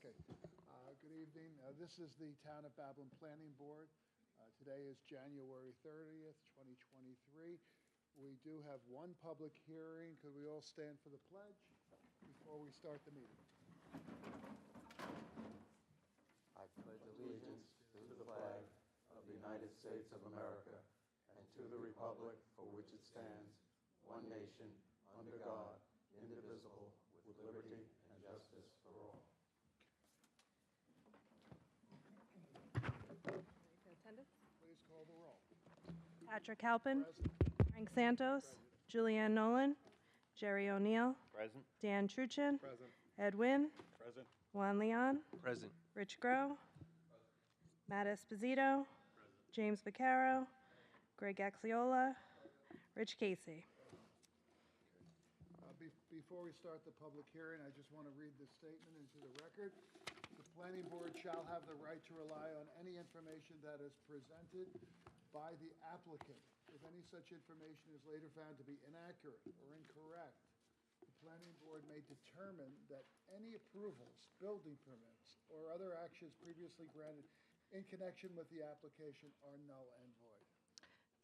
Okay. Good evening. This is the Town of Babylon Planning Board. Today is January 30th, 2023. We do have one public hearing. Could we all stand for the pledge before we start the meeting? I pledge allegiance to the flag of the United States of America and to the republic for which it stands, one nation, under God, indivisible, with liberty and justice for all. Attendance? Please call the roll. Patrick Halpin. Present. Frank Santos. Julianne Nolan. Jerry O'Neill. Present. Dan Truchin. Present. Ed Wynn. Present. Juan Leon. Present. Rich Groh. Matt Esposito. James Vaccaro. Greg Axiola. Rich Casey. Before we start the public hearing, I just want to read this statement into the record. The planning board shall have the right to rely on any information that is presented by the applicant. If any such information is later found to be inaccurate or incorrect, the planning board may determine that any approvals, building permits, or other actions previously granted in connection with the application are null and void.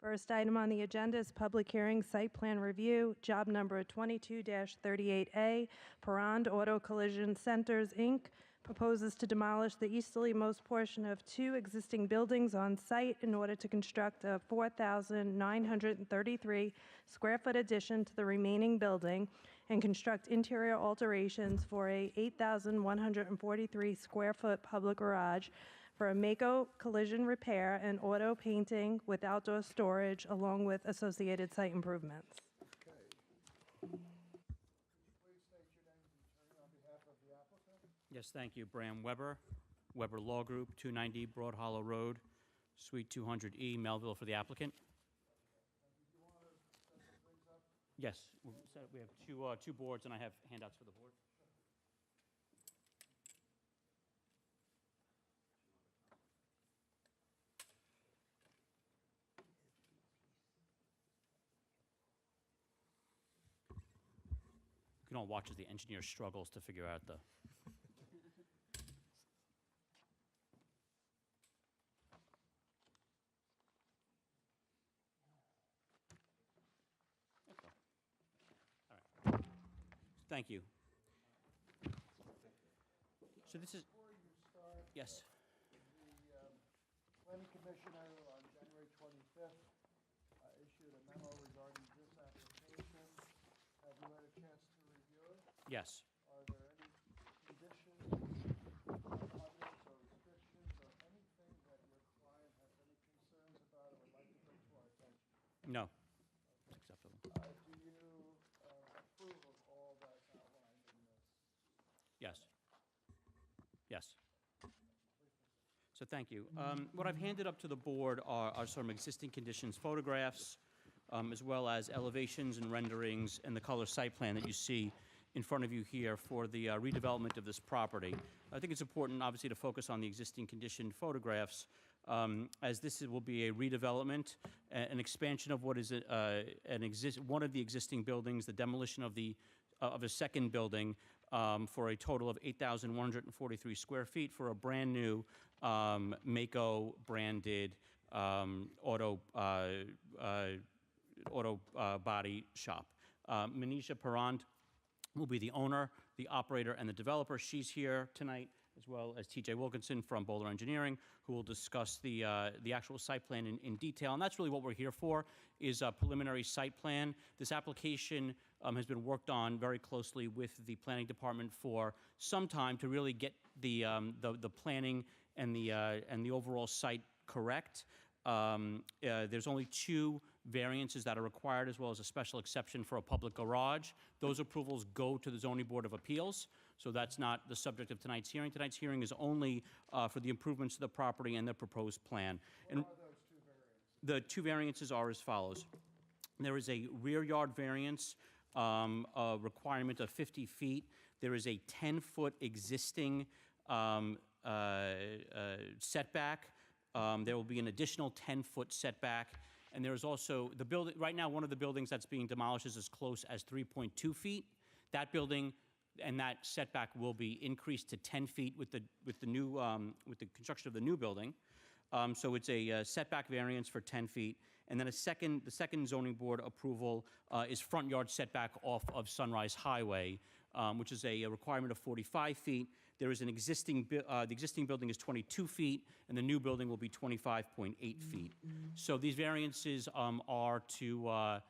First item on the agenda is public hearing site plan review, job number 22-38A, Perrond Auto Collision Centers, Inc. proposes to demolish the easterlymost portion of two existing buildings on site in order to construct a 4,933 square foot addition to the remaining building and construct interior alterations for a 8,143 square foot public garage for a Mako collision repair and auto painting with outdoor storage, along with associated site improvements. Okay. Could you please state your name and attorney on behalf of the applicant? Yes, thank you. Bram Weber, Weber Law Group, 290 Broad Hollow Road, Suite 200E, Melville, for the applicant. Do you want to set some things up? Yes, we have two boards, and I have handouts for the board. You can all watch as the engineer struggles to figure out the... All right. Thank you. So this is... Before you start, Yes. the planning commissioner on January 25th issued a memo regarding this application. Have you had a chance to review it? Yes. Are there any conditions, covenants, or restrictions, or anything that your client has any concerns about or would like to bring to our attention? No. It's acceptable. Do you approve of all that's outlined in this? Yes. Yes. So thank you. What I've handed up to the board are some existing conditions photographs, as well as elevations and renderings and the color site plan that you see in front of you here for the redevelopment of this property. I think it's important, obviously, to focus on the existing condition photographs, as this will be a redevelopment, an expansion of what is one of the existing buildings, the demolition of a second building, for a total of 8,143 square feet for a brand new Mako branded auto body shop. Manisha Perrond will be the owner, the operator, and the developer. She's here tonight, as well as TJ Wilkinson from Bowler Engineering, who will discuss the actual site plan in detail. And that's really what we're here for, is a preliminary site plan. This application has been worked on very closely with the planning department for some time to really get the planning and the overall site correct. There's only two variances that are required, as well as a special exception for a public garage. Those approvals go to the Zoning Board of Appeals, so that's not the subject of tonight's hearing. Tonight's hearing is only for the improvements to the property and the proposed plan. And What are those two variants? the two variances are as follows. There is a rear yard variance, a requirement of 50 feet. There is a 10-foot existing setback. There will be an additional 10-foot setback. And there is also the building, right now, one of the buildings that's being demolished is as close as 3.2 feet. That building and that setback will be increased to 10 feet with the new with the construction of the new building. So it's a setback variance for 10 feet. And then the second zoning board approval is front yard setback off of Sunrise Highway, which is a requirement of 45 feet. There is an existing, the existing building is 22 feet, and the new building will be 25.8 feet. So these variances are to,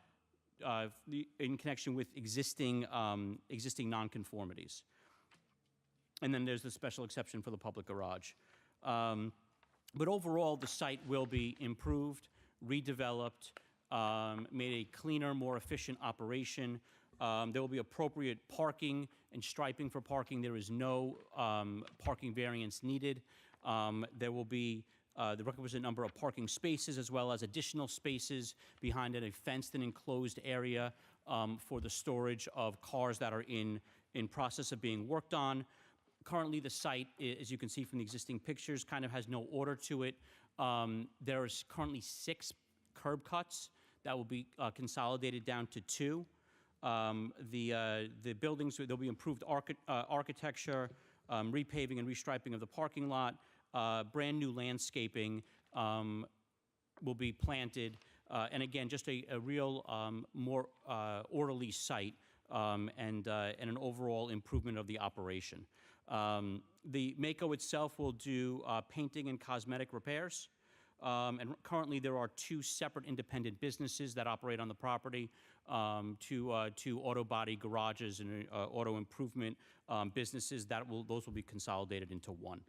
in connection with existing nonconformities. And then there's the special exception for the public garage. But overall, the site will be improved, redeveloped, made a cleaner, more efficient operation. There will be appropriate parking and striping for parking. There is no parking variance needed. There will be the requisite number of parking spaces, as well as additional spaces behind a fenced and enclosed area for the storage of cars that are in process of being worked on. Currently, the site, as you can see from the existing pictures, kind of has no order to it. There's currently 6 curb cuts that will be consolidated down to 2. The buildings, there'll be improved architecture, repaving and restriping of the parking lot, brand new landscaping will be planted, and again, just a real more orderly site and an overall improvement of the operation. The Maaco itself will do painting and cosmetic repairs. And currently, there are 2 separate independent businesses that operate on the property, 2 auto body garages and auto improvement businesses. Those will be consolidated into 1.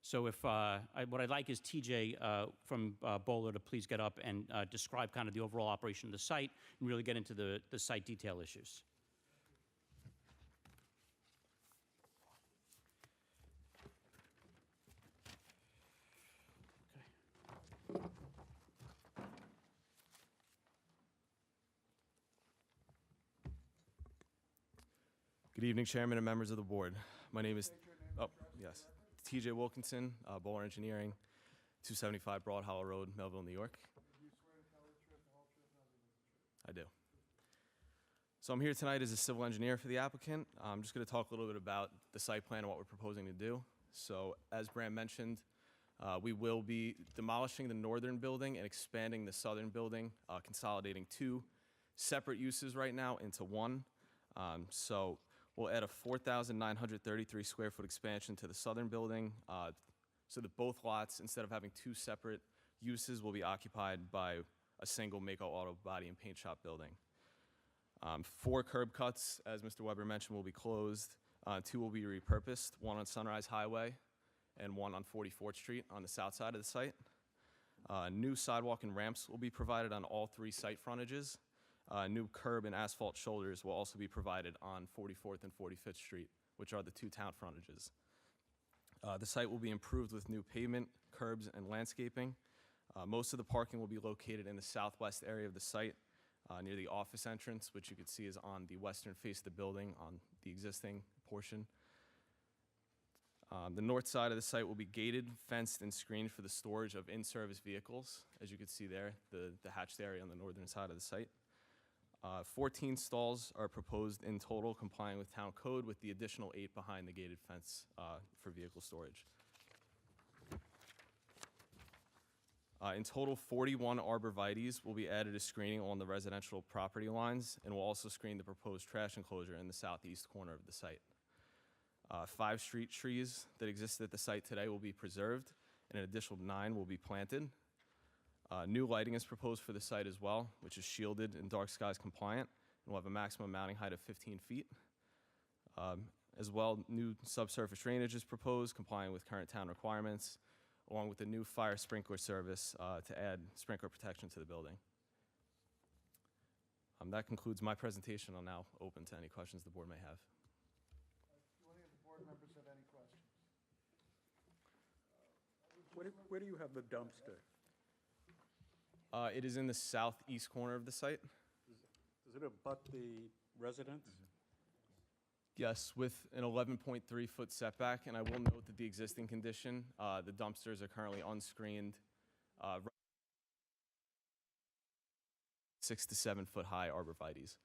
So if what I'd like is TJ from Bowler to please get up and describe kind of the overall operation of the site and really get into the site detail issues. Good evening, Chairman and members of the board. My name is, yes, TJ Wilkinson, Bowler Engineering, 275 Broad Hollow Road, Melville, New York. I do. So I'm here tonight as a civil engineer for the applicant. I'm just going to talk a little bit about the site plan and what we're proposing to do. So as Bram mentioned, we will be demolishing the northern building and expanding the southern building, consolidating 2 separate uses right now into 1. So we'll add a 4,933 square foot expansion to the southern building, so that both lots, instead of having 2 separate uses, will be occupied by a single Maaco auto body and paint shop building. 4 curb cuts, as Mr. Weber mentioned, will be closed. 2 will be repurposed, 1 on Sunrise Highway and 1 on 44th Street on the south side of the site. New sidewalk and ramps will be provided on all 3 site frontages. New curb and asphalt shoulders will also be provided on 44th and 45th Street, which are the 2 town frontages. The site will be improved with new pavement, curbs, and landscaping. Most of the parking will be located in the southwest area of the site, near the office entrance, which you can see is on the western face of the building on the existing portion. The north side of the site will be gated, fenced, and screened for the storage of in-service vehicles. As you can see there, the hatched area on the northern side of the site. 14 stalls are proposed in total, complying with town code, with the additional 8 behind the gated fence for vehicle storage. In total, 41 arborvitaes will be added as screening along the residential property lines, and will also screen the proposed trash enclosure in the southeast corner of the site. 5 street trees that exist at the site today will be preserved, and an additional 9 will be planted. New lighting is proposed for the site as well, which is shielded and dark skies compliant, and will have a maximum mounting height of 15 feet. As well, new subsurface drainage is proposed, complying with current town requirements, along with a new fire sprinkler service to add sprinkler protection to the building. That concludes my presentation. I'll now open to any questions the board may have. Do any of the board members have any questions? Where do you have the dumpster? It is in the southeast corner of the site. Does it abut the residence? Yes, with an 11.3-foot setback, and I will note that the existing condition, the dumpsters are currently unscreened, 6 to 7 foot high arborvitaes.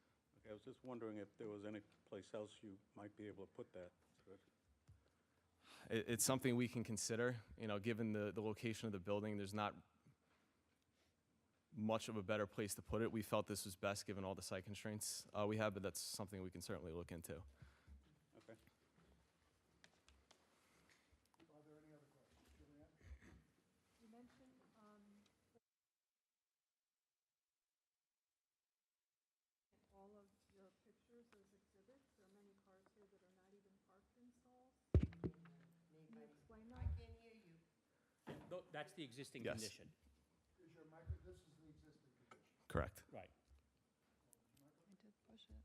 Okay, I was just wondering if there was any place else you might be able to put that. so that- It's something we can consider, you know, given the location of the building, there's not much of a better place to put it. We felt this was best, given all the site constraints we have, but that's something we can certainly look into. Okay. Are there any other questions? Julianne? You mentioned all of your pictures as exhibits. There are many cars here that are not even parked in stalls. Can you explain that? That's the existing Yes. condition. Is your micro, this is the existing condition. Correct. Right. I did push it.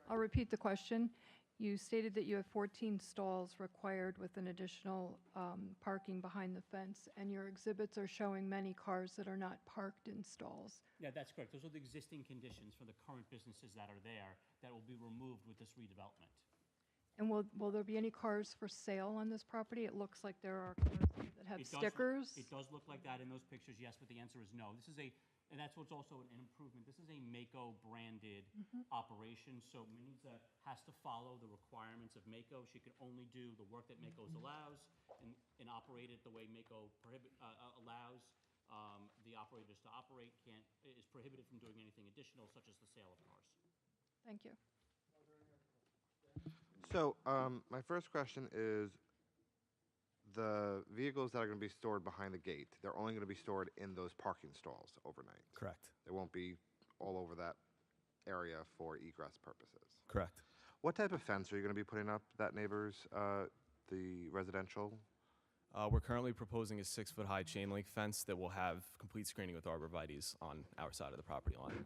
I'll repeat the question. You stated that you have 14 stalls required with an additional parking behind the fence, and your exhibits are showing many cars that are not parked in stalls. Yeah, that's correct. Those are the existing conditions for the current businesses that are there that will be removed with this redevelopment. And will there be any cars for sale on this property? It looks like there are cars that have It does- stickers. It does look like that in those pictures, yes, but the answer is no. This is and that's what's also an improvement. This is a Mako branded operation, so Manisa has to follow the requirements of Mako. She can only do the work that Mako's allows and operate it the way Mako allows the operators to operate, is prohibited from doing anything additional, such as the sale of cars. Thank you. So, my first question is, the vehicles that are going to be stored behind the gate, they're only going to be stored in those parking stalls overnight? Correct. They won't be all over that area for egress purposes? Correct. What type of fence are you going to be putting up that neighbors, the residential? We're currently proposing a 6-foot high chain link fence that will have complete screening with arborvitaes on our side of the property line.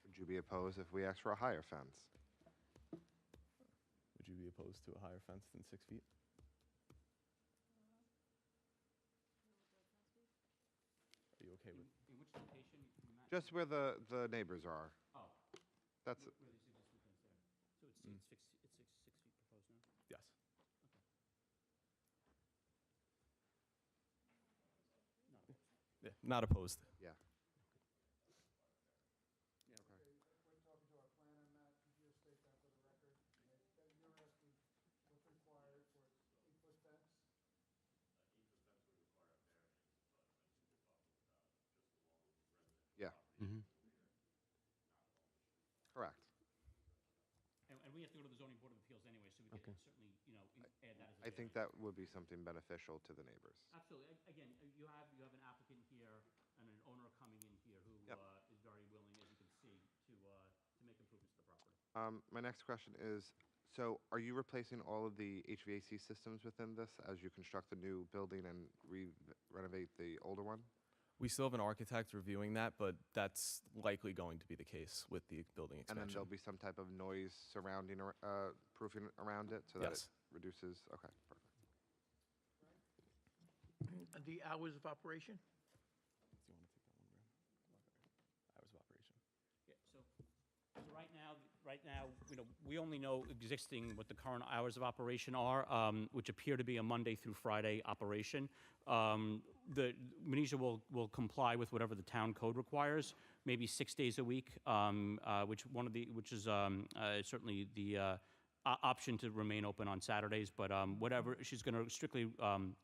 Would you be opposed if we asked for a higher fence? Would you be opposed to a higher fence than 6 feet? Are you okay with? In which location? Matt? Just where the neighbors are. Oh, That's, where the existing fence there. So it's 6 feet proposed now? Yes. Yeah, not opposed. yeah. We're talking to our planner, Matt, could you state that for the record? That you're asking what's required for 8-foot fence? Yeah. Correct. And we have to go to the zoning board of appeals anyway, so we can certainly, add that as a I think that would be something beneficial to the neighbors. Absolutely. Again, you have an applicant here and an owner coming in here who Yep. is very willing, as you can see, to make improvements to the property. My next question is, so are you replacing all of the HVAC systems within this as you construct the new building and renovate the older one? We still have an architect reviewing that, but that's likely going to be the case with the building And then expansion. there'll be some type of noise surrounding, proofing around it so that it Yes. reduces, okay, perfect. The hours of operation? Do you want to take that one, Brad? Hours of operation. Yeah, so right now, we only know existing what the current hours of operation are, which appear to be a Monday through Friday operation. The Manisha will comply with whatever the town code requires, maybe 6 days a week, which is certainly the option to remain open on Saturdays, but whatever, she's going to strictly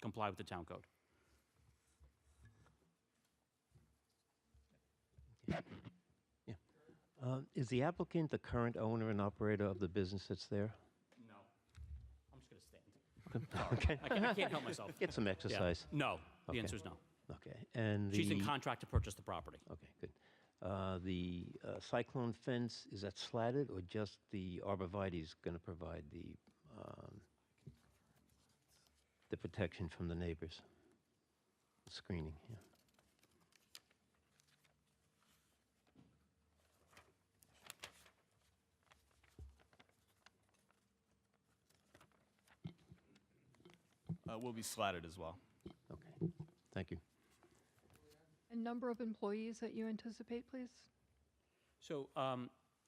comply with the town code. Is the applicant the current owner and operator of the business that's there? No. I'm just going to stand. Okay. I can't help myself. Get some Yeah. exercise. No, the Okay. answer is no. Okay, and She's in the- contract to purchase the property. Okay, good. The cyclone fence, is that slatted or just the arborvitae's going to provide the protection from the neighbors? Screening, yeah. Will be slatted as well. Okay, thank you. And number of employees that you anticipate, please? So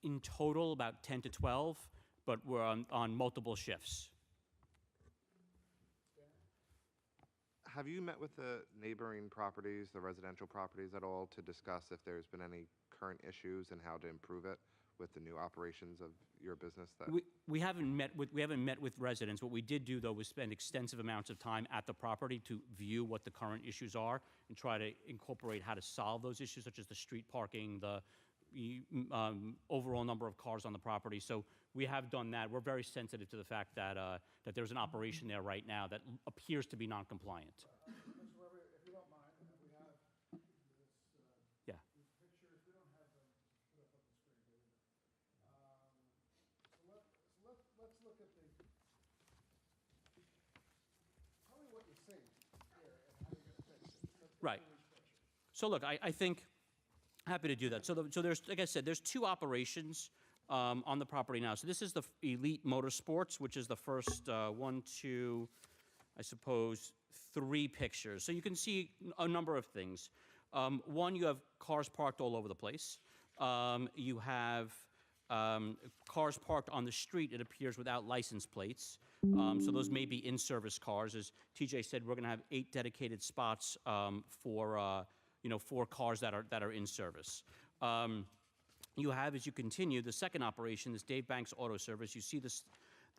in total, about 10 to 12, but we're on multiple shifts. Have you met with the neighboring properties, the residential properties at all, to discuss if there's been any current issues and how to improve it with the new operations of your business? That We haven't met with residents. What we did do, though, was spend extensive amounts of time at the property to view what the current issues are and try to incorporate how to solve those issues, such as the street parking, the overall number of cars on the property. So we have done that. We're very sensitive to the fact that that there's an operation there right now that appears to be non-compliant. Mr. Weber, if you don't mind, we have this, Yeah. these pictures, we don't have them put up on the screen, do we? Let's look at the, tell me what you see here and how you're gonna fix it. Let's go Right. through each picture. So look, I think, happy to do that. So there's, like I said, there's two operations on the property now. So this is the Elite Motorsports, which is the first one, two, I suppose, three pictures. So you can see a number of things. One, you have cars parked all over the place. You have cars parked on the street, it appears, without license plates. So those may be in-service cars. As TJ said, we're going to have 8 dedicated spots for cars that are in service. You have, as you continue, the second operation, this Dave Banks Auto Service. You see the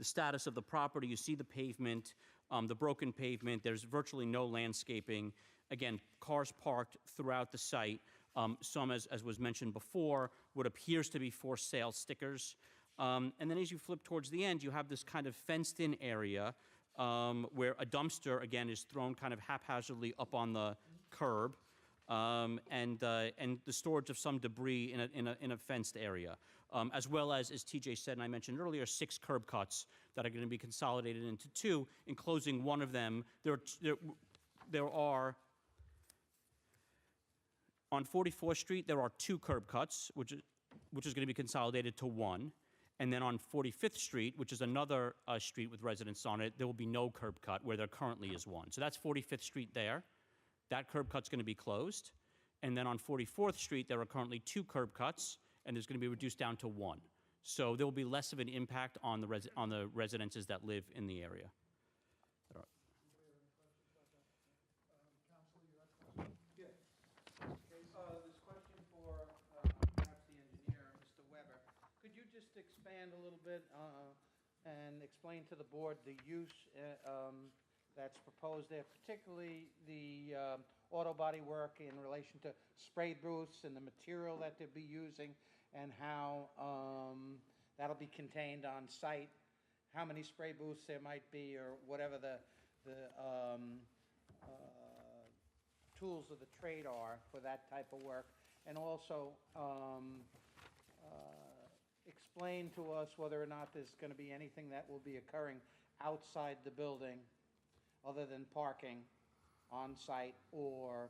status of the property. You see the pavement, the broken pavement. There's virtually no landscaping. Again, cars parked throughout the site. Some, as was mentioned before, what appears to be for sale stickers. And then as you flip towards the end, you have this kind of fenced-in area where a dumpster, again, is thrown kind of haphazardly up on the curb. And the storage of some debris in a fenced area, as well as TJ said and I mentioned earlier, 6 curb cuts that are going to be consolidated into 2. In closing one of them, there are on 44th Street there are 2 curb cuts, which is going to be consolidated to 1. And then on 45th Street, which is another street with residents on it, there will be no curb cut where there currently is 1. So that's 45th Street there. That curb cut's going to be closed. And then on 44th Street, there are currently 2 curb cuts, and there's going to be reduced down to 1. So there will be less of an impact on the residences that live in the area. This question for perhaps the engineer, Mr. Weber. Could you just expand a little bit and explain to the board the use that's proposed there, particularly the auto body work in relation to spray booths and the material that they'll be using, and how that'll be contained on site, how many spray booths there might be, or whatever the tools of the trade are for that type of work, and also explain to us whether or not there's going to be anything that will be occurring outside the building other than parking on site, or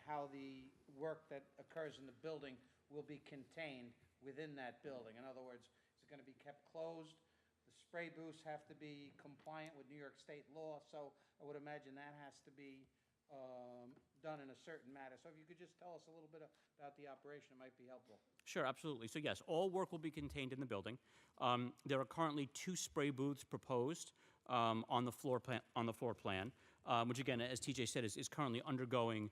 how the work that occurs in the building will be contained within that building. In other words, is it going to be kept closed? The spray booths have to be compliant with New York State law, so I would imagine that has to be done in a certain manner. So if you could just tell us a little bit about the operation, it might be helpful. Sure, absolutely. So yes, all work will be contained in the building. There are currently 2 spray booths proposed on the floor plan, which again, as TJ said, is currently undergoing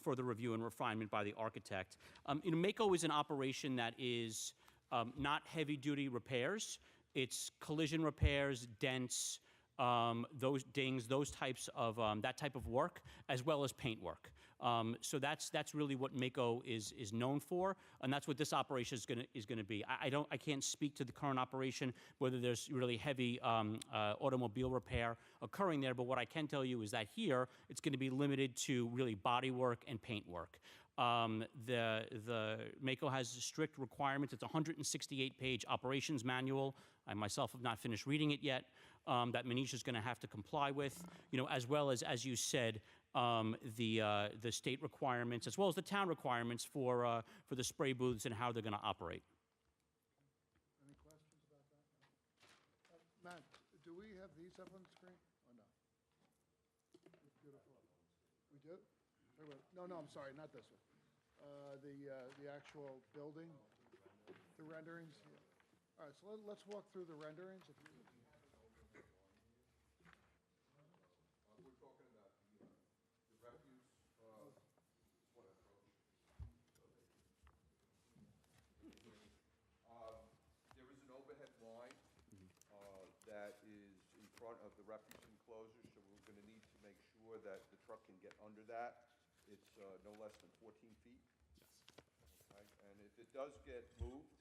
further review and refinement by the architect. Maaco is an operation that is not heavy-duty repairs. It's collision repairs, dents, those dings, those types of that type of work, as well as paint work. So that's really what Maaco is known for, and that's what this operation is going to be. I can't speak to the current operation, whether there's really heavy automobile repair occurring there, but what I can tell you is that here it's going to be limited to really body work and paint work. The Maaco has strict requirements. It's a 168-page operations manual. I myself have not finished reading it yet. That Manisha's going to have to comply with, as well as you said, the state requirements, as well as the town requirements for the spray booths and how they're going to operate. Any questions about that? Matt, do we have these up on the screen or no? Beautiful. We do? Wait, wait. No, I'm sorry, not this one. The actual building, the renderings. All right, so let's walk through the renderings. If you, of the refuse enclosure, so we're going to need to make sure that the truck can get under that. It's no less than 14 feet. Okay, and if it does get moved,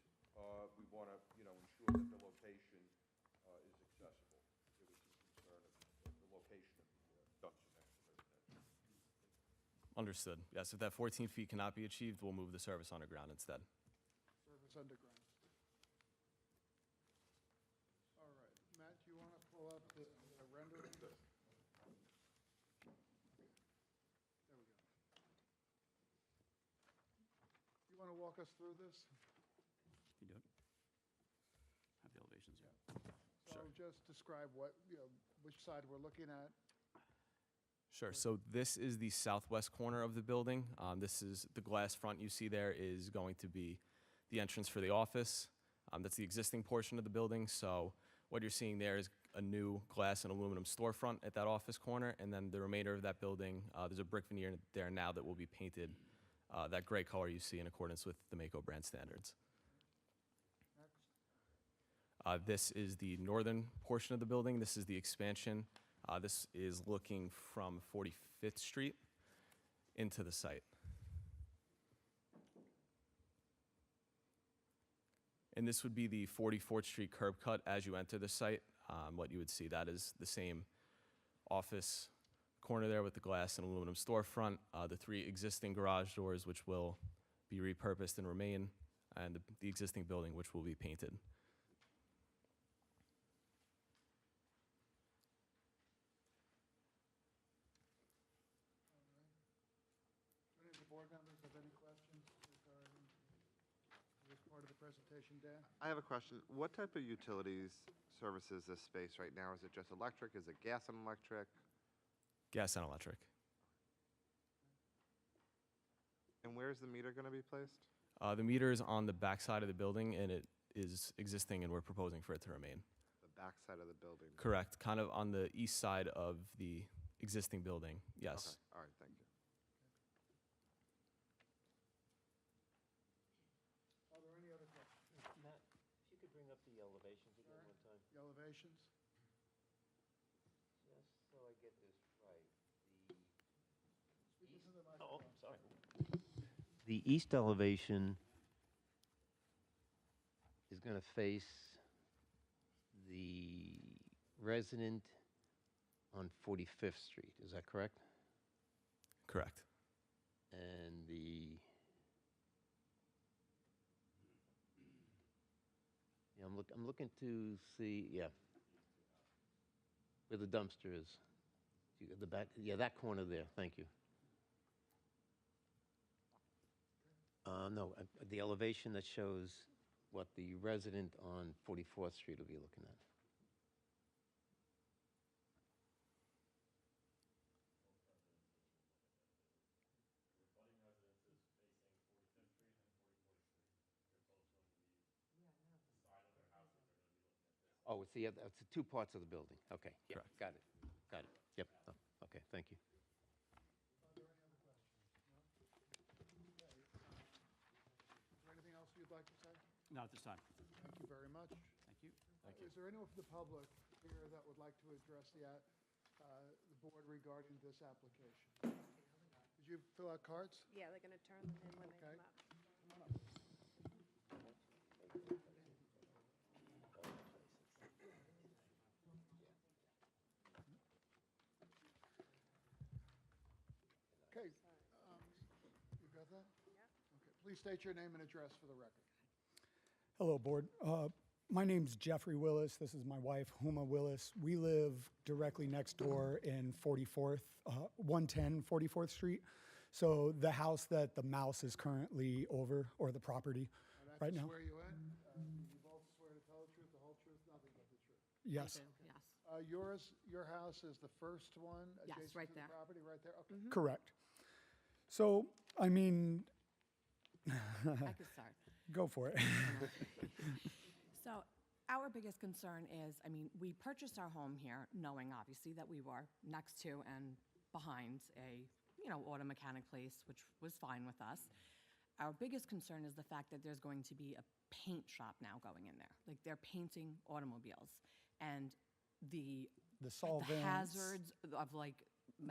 we want to, ensure that the location is accessible. There was some concern of the location of the dumpster next to residential. Understood. Yes, if that 14 feet cannot be achieved, we'll move the service underground instead. Service underground. All right, Matt, do you want to pull up the rendering? There we go. You want to walk us through this? You do it? Have the elevations, yeah. So just describe which side we're looking at. Sure. So this is the southwest corner of the building. This is the glass front you see there is going to be the entrance for the office. That's the existing portion of the building. So what you're seeing there is a new glass and aluminum storefront at that office corner, and then the remainder of that building, there's a brick veneer there now that will be painted that gray color you see in accordance with the Mako brand standards. This is the northern portion of the building. This is the expansion. This is looking from 45th Street into the site. And this would be the 44th Street curb cut as you enter the site. What you would see, that is the same office corner there with the glass and aluminum storefront, the 3 existing garage doors which will be repurposed and remain, and the existing building which will be painted. Any of the board members have any questions regarding this part of the presentation, Dan? I have a question. What type of utilities services this space right now? Is it just electric? Is it gas and electric? Gas and electric. And where's the meter going to be placed? The meter is on the back side of the building, and it is existing, and we're proposing for it to remain. The back side of the building? Correct. Kind of on the east side of the existing building, yes. Okay, all right, thank you. Are there any other questions? Matt, if you could bring up the elevations again one time, The elevations? just so I get this right. Speak into the Oh, microphone. sorry. The east elevation is going to face the resident on 45th Street, is that correct? Correct. And yeah, I'm looking to see, yeah, where the dumpster is. You got the back, yeah, that corner there, thank you. No, the elevation that shows what the resident on 44th Street will be looking at. Oh, it's it's the 2 parts of the building. Okay, yeah, Correct. got it. Got it. Yep. Oh, okay, thank you. Are there any other questions? No? Okay. Is there anything else you'd like to say? Not at this time. Thank you very much. Thank you. Is there anyone from the public here that would like to address the board regarding this application? Did you fill out cards? Yeah, they're going to turn them in when they Okay. come up. Come on up. Okay, you got that? Yeah. Okay, please state your name and address for the record. Hello, Board. My name's Jeffrey Willis. This is my wife, Huma Willis. We live directly next door in 110 44th Street. So the house that the mouse is currently over, or the property I'd right have to now. swear you in. You both swear to tell the truth, the whole truth, nothing but the truth. Yes, Yes. Your house is the first one Yes, adjacent right to the there. property, right there? Okay. correct. So, I mean, I could start. go for it. So our biggest concern is, I mean, we purchased our home here knowing obviously that we were next to and behind a, auto mechanic place, which was fine with us. Our biggest concern is the fact that there's going to be a paint shop now going in there. Like they're painting automobiles. And the the like solvents. the hazards of like,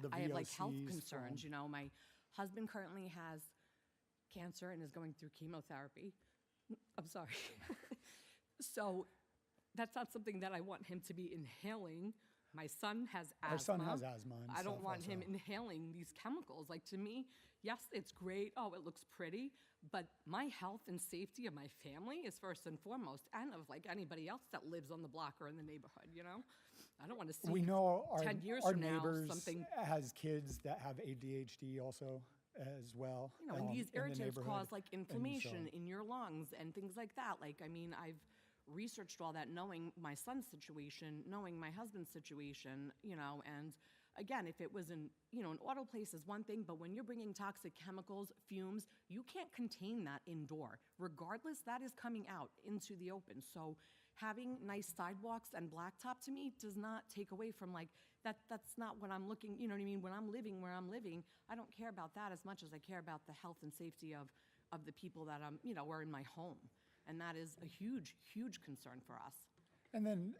the I have like health VOCs concerns, from- you know, my husband currently has cancer and is going through chemotherapy. I'm sorry. So that's not something that I want him to be inhaling. My son has asthma. Our son has asthma and I don't stuff want him also. inhaling these chemicals. Like, to me, yes, it's great. Oh, it looks pretty. But my health and safety of my family is first and foremost, and of like anybody else that lives on the block or in the neighborhood, you know? I don't want to see We know 10 years our from now neighbors something. has kids that have ADHD also as well. You know, and these in the irritants neighborhood. cause like And inflammation so- in your lungs and things like that. Like, I mean, I've researched all that, knowing my son's situation, knowing my husband's situation, you know, and again, if it was an auto place is one thing, but when you're bringing toxic chemicals, fumes, you can't contain that indoor. Regardless, that is coming out into the open. So having nice sidewalks and blacktop to me does not take away from like, that's not what I'm looking, you know what I mean? When I'm living where I'm living, I don't care about that as much as I care about the health and safety of the people that are in my home. And that is a huge, huge concern for us. And then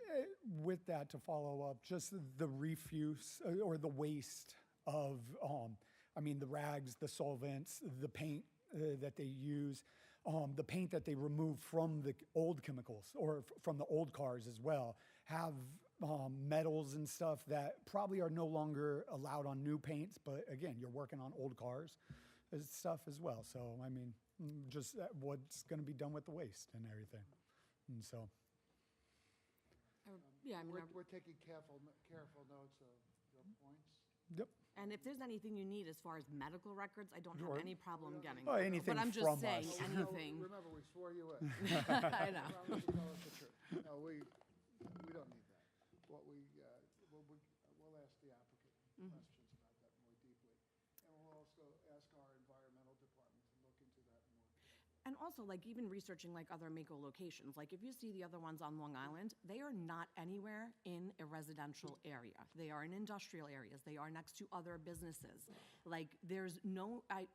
with that, to follow up, just the refuse or the waste of, the rags, the solvents, the paint that they use, the paint that they remove from the old chemicals or from the old cars as well, have metals and stuff that probably are no longer allowed on new paints. But again, you're working on old cars and stuff as well. So, I mean, just what's going to be done with the waste and everything. And so. Yeah, I mean, We're taking careful notes of your points. Yep. and if there's anything you need as far as medical records, I don't Sure. have any problem getting. Oh, them. anything But I'm just from saying, us. anything. Remember, we swore you in. I know. Promise to tell us the truth. No, we don't need that. We'll ask the applicant questions about that more deeply. And we'll also ask our environmental department to look into that more. And also, like, even researching like other Mako locations, like if you see the other ones on Long Island, they are not anywhere in a residential area. They are in industrial areas. They are next to other businesses. Like, there's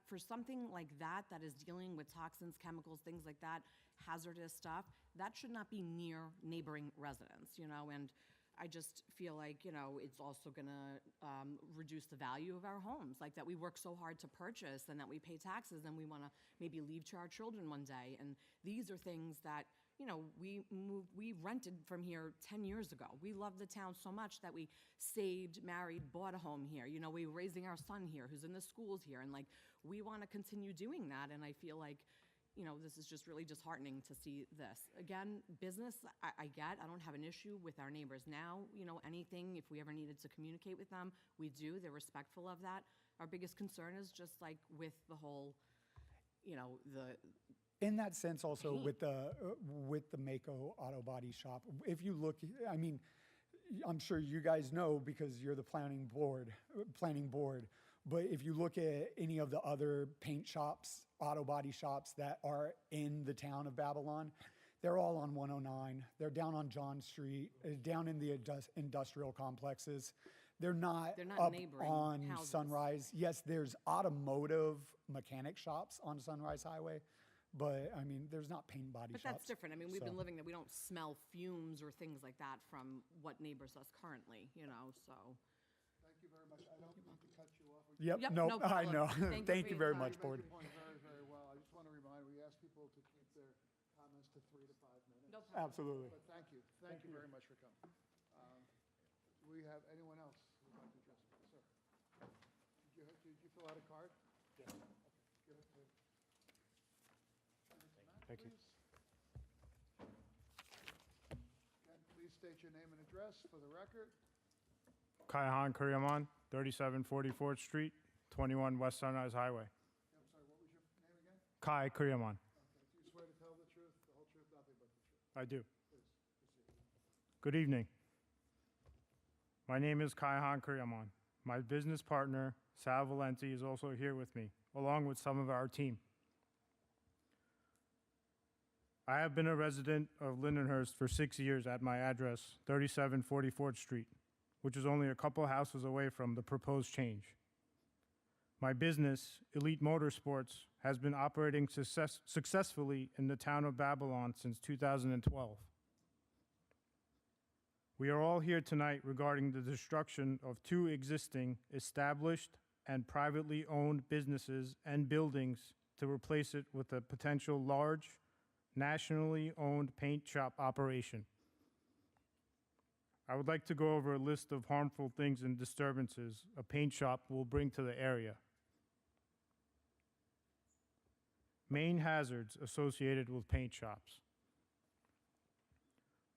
for something like that is dealing with toxins, chemicals, things like that, hazardous stuff, that should not be near neighboring residents, you know? And I just feel like, it's also gonna reduce the value of our homes, like that we work so hard to purchase and that we pay taxes and we wanna maybe leave to our children one day. And these are things that, we rented from here 10 years ago. We loved the town so much that we saved, married, bought a home here. We were raising our son here, who's in the schools here. And like, we wanna continue doing that. And I feel like, this is just really disheartening to see this. Again, business, I get, I don't have an issue with our neighbors now, anything, if we ever needed to communicate with them, we do, they're respectful of that. Our biggest concern is just like with the whole, In that sense, also Paint. with the Mako Auto Body Shop, if you look, I'm sure you guys know because you're the planning board. But if you look at any of the other paint shops, auto body shops that are in the town of Babylon, they're all on 109. They're down on John Street, down in the industrial complexes. They're not up neighboring on houses. Sunrise. Yes, there's automotive mechanic shops on Sunrise Highway, but there's not paint body But shops. that's different. We've been So- living there, we don't smell fumes or things like that from what neighbors us currently, so. Thank you very much. I don't mean to cut you off. Yep, Yep, no, no I problem. know. Thank you Thank for you your very time. much, You board. make your point very, very well. I just want to remind, we ask people to keep their comments to 3 to 5 minutes. No problem. Absolutely. But thank you. Thank you very much for coming. Do we have anyone else who'd like to address? Sir? Did you fill out a card? Yes. Okay, give it to. Thank you. Again, please state your name and address for the record. Kaihan Kuryaman, 37 44th Street, 21 West Sunrise Highway. I'm sorry, what was your name again? Kai Kuryaman. Okay, do you swear to tell the truth, the whole truth, nothing but the truth? I do. Please, proceed. Good evening. My name is Kaihan Kuryaman. My business partner, Sal Valenti, is also here with me, along with some of our team. I have been a resident of Lindenhurst for 6 years at my address, 37 44th Street, which is only a couple houses away from the proposed change. My business, Elite Motorsports, has been operating successfully in the town of Babylon since 2012. We are all here tonight regarding the destruction of two existing, established, and privately owned businesses and buildings to replace it with a potential large, nationally owned paint shop operation. I would like to go over a list of harmful things and disturbances a paint shop will bring to the area. Main hazards associated with paint shops.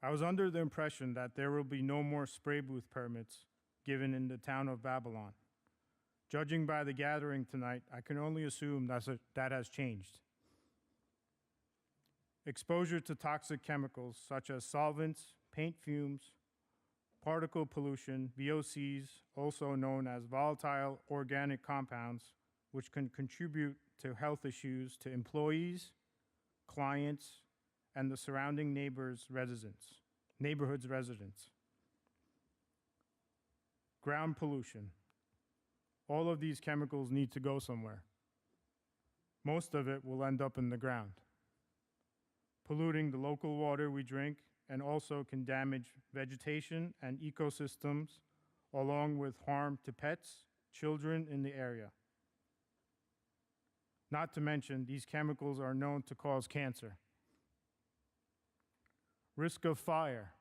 I was under the impression that there will be no more spray booth permits given in the town of Babylon. Judging by the gathering tonight, I can only assume that has changed. Exposure to toxic chemicals such as solvents, paint fumes, particle pollution, VOCs, also known as volatile organic compounds, which can contribute to health issues to employees, clients, and the surrounding neighborhood's residents. Ground pollution. All of these chemicals need to go somewhere. Most of it will end up in the ground, polluting the local water we drink, and also can damage vegetation and ecosystems, along with harm to pets, children in the area. Not to mention, these chemicals are known to cause cancer. Risk of fire.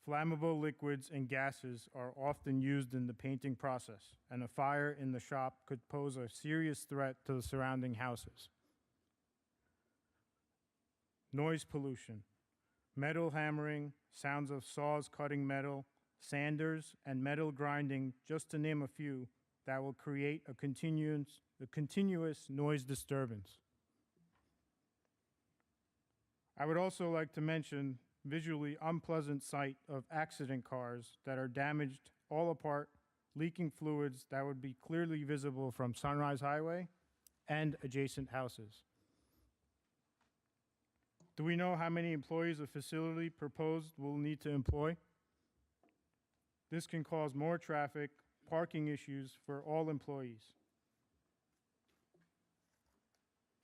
Flammable liquids and gases are often used in the painting process, and a fire in the shop could pose a serious threat to the surrounding houses. Noise pollution. Metal hammering, sounds of saws cutting metal, sanders, and metal grinding, just to name a few, that will create a continuous noise disturbance. I would also like to mention visually unpleasant sight of accident cars that are damaged, all apart, leaking fluids that would be clearly visible from Sunrise Highway and adjacent houses. Do we know how many employees a facility proposed will need to employ? This can cause more traffic, parking issues for all employees.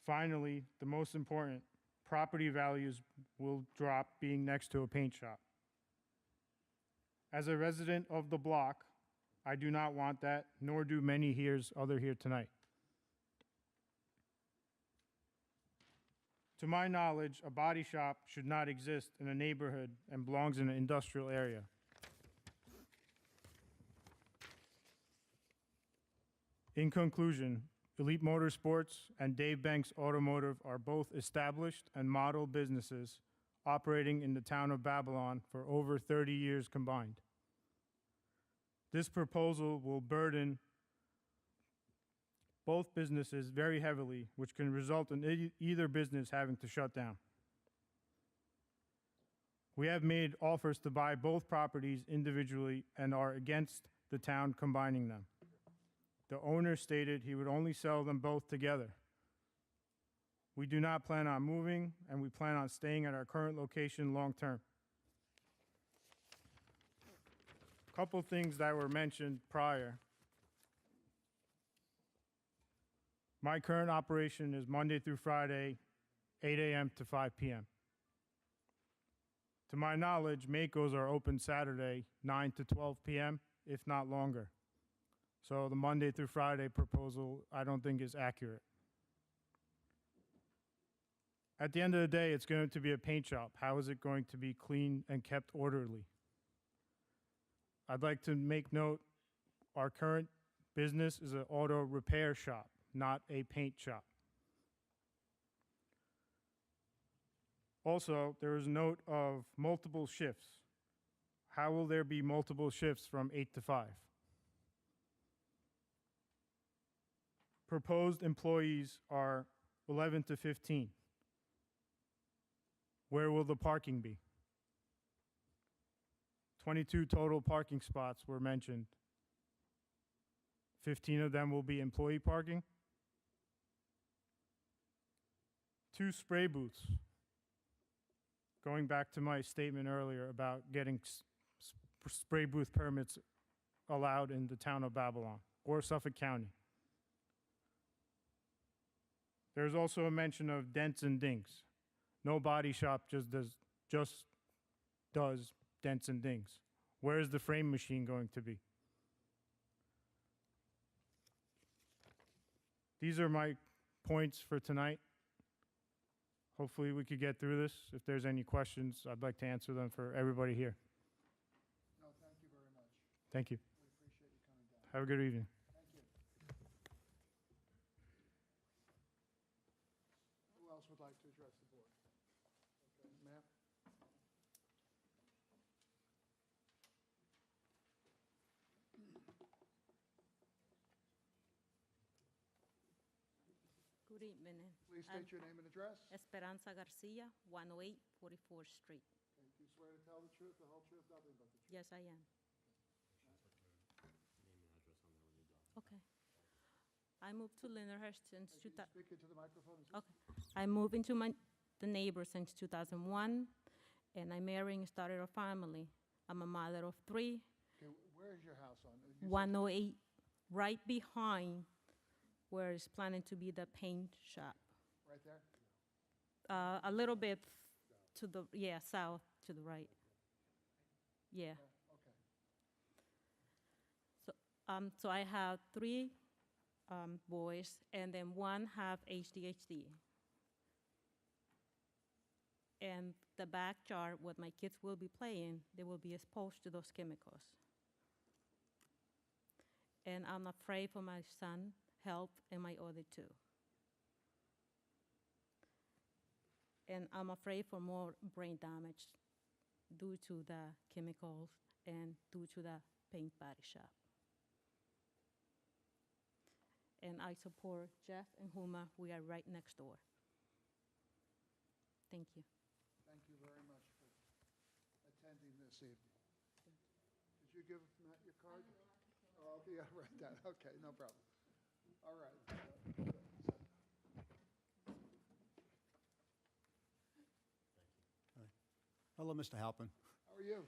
Finally, the most important, property values will drop being next to a paint shop. As a resident of the block, I do not want that, nor do many here tonight. To my knowledge, a body shop should not exist in a neighborhood and belongs in an industrial area. In conclusion, Elite Motorsports and Dave Banks Automotive are both established and model businesses operating in the town of Babylon for over 30 years combined. This proposal will burden both businesses very heavily, which can result in either business having to shut down. We have made offers to buy both properties individually and are against the town combining them. The owner stated he would only sell them both together. We do not plan on moving, and we plan on staying at our current location long term. A couple things that were mentioned prior. My current operation is Monday through Friday, 8 a.m. to 5 p.m. To my knowledge, Makos are open Saturday, 9 to 12 p.m., if not longer. So the Monday through Friday proposal, I don't think is accurate. At the end of the day, it's going to be a paint shop. How is it going to be clean and kept orderly? I'd like to make note, our current business is an auto repair shop, not a paint shop. Also, there is a note of multiple shifts. How will there be multiple shifts from 8 to 5? Proposed employees are 11 to 15. Where will the parking be? 22 total parking spots were mentioned. 15 of them will be employee parking. 2 spray booths. Going back to my statement earlier about getting spray booth permits allowed in the town of Babylon or Suffolk County. There's also a mention of dents and dings. No body shop just does dents and dings? Where is the frame machine going to be? These are my points for tonight. Hopefully we could get through this. If there's any questions, I'd like to answer them for everybody here. No, thank you very much. Thank you. We appreciate you coming down. Have a good evening. Thank you. Who else would like to address the board? Okay, ma'am? Good evening. Please state your name and address. Esperanza Garcia, 108 44th Street. Okay, do you swear to tell the truth, the whole truth, nothing but the truth? Yes, I am. Okay. I moved to Lindenhurst since Can you speak into the microphone? Okay. I moved into the neighbor since 2001, and I married and started a family. I'm a mother of 3. Okay, where is your house on? You said- 108, right behind where it's planning to be the paint shop. Right there? A little bit to the, south to the right. Yeah. Okay. So I have 3 boys, and then 1 have ADHD. And the backyard, what my kids will be playing, they will be exposed to those chemicals. And I'm afraid for my son, health, and my other 2. And I'm afraid for more brain damage due to the chemicals and due to the paint body shop. And I support Jeff and Huma. We are right next door. Thank you. Thank you very much for attending this evening. Did you give Matt your card? Oh, yeah, right, that, okay, no problem. All right. Hello, Mr. Halpin. How are you?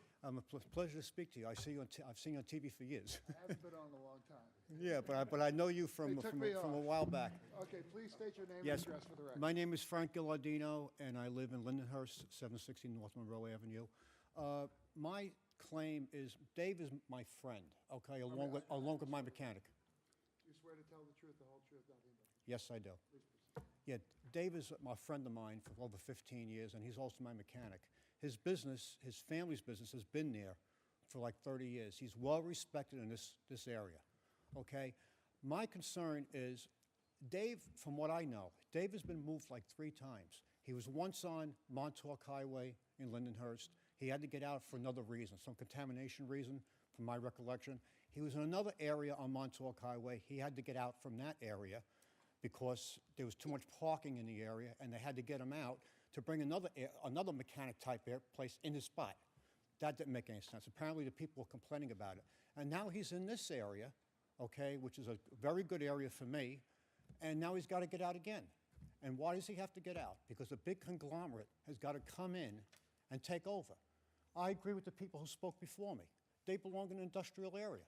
Pleasure to speak to you. I've seen you on TV for years. I haven't been on in a long time. Yeah, but I know you from They took me a off. while back. Okay, please state your name and Yes, address for the record. my name is Frank Gillardino, and I live in Lindenhurst, 760 North Monroe Avenue. My claim is, Dave is my friend, okay, along with my mechanic. Do you swear to tell the truth, the whole truth, nothing but the truth? Yes, I do. Please proceed. Yeah, Dave is a friend of mine for over 15 years, and he's also my mechanic. His business, his family's business, has been there for like 30 years. He's well respected in this area, okay? My concern is, Dave, from what I know, Dave has been moved like 3 times. He was once on Montauk Highway in Lindenhurst. He had to get out for another reason, some contamination reason, from my recollection. He was in another area on Montauk Highway. He had to get out from that area because there was too much parking in the area, and they had to get him out to bring another mechanic-type place in his spot. That didn't make any sense. Apparently, the people were complaining about it. And now he's in this area, okay, which is a very good area for me, and now he's got to get out again. And why does he have to get out? Because a big conglomerate has got to come in and take over. I agree with the people who spoke before me. They belong in an industrial area.